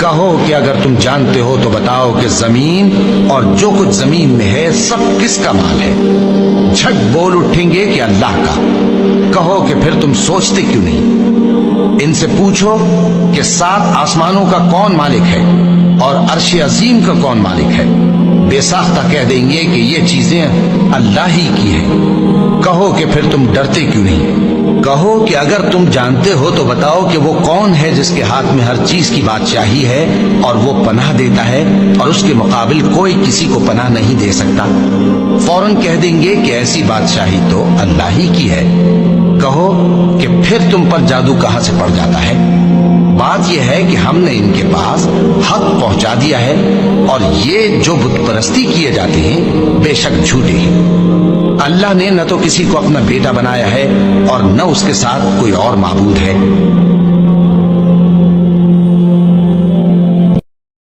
کہو کہ اگر تم جانتے ہو تو بتاؤ کہ زمین اور جو کچھ زمین میں ہے سب کس کا مال ہے؟ جھٹ بول اٹھیں گے کہ اللہ کا۔ کہو کہ پھر تم سوچتے کیوں نہیں؟ ان سے پوچھو کہ 7 آسمانوں کا کون مالک ہے اور عرش عظیم کا کون مالک ہے؟ بے ساختہ کہہ دیں گے کہ یہ چیزیں اللہ ہی کی ہیں۔ کہو کہ پھر تم ڈرتے کیوں نہیں؟ کہو کہ اگر تم جانتے ہو تو بتاؤ کہ وہ کون ہے جس کے ہاتھ میں ہر چیز کی بادشاہی ہے اور وہ پناہ دیتا ہے اور اس کے مقابل کوئی کسی کو پناہ نہیں دے سکتا؟ فوراً کہہ دیں گے کہ ایسی بادشاہی تو اللہ ہی کی ہے۔ کہو کہ پھر تم پر جادو کہاں سے پڑ جاتا ہے؟ بات یہ ہے کہ ہم نے ان کے پاس حق پہنچا دیا ہے اور یہ جو بت پرستی کیے جاتے ہیں بے شک جھوٹے ہیں۔ اللہ نے نہ تو کسی کو اپنا بیٹا بنایا ہے اور نہ اس کے ساتھ کوئی اور معبود ہے۔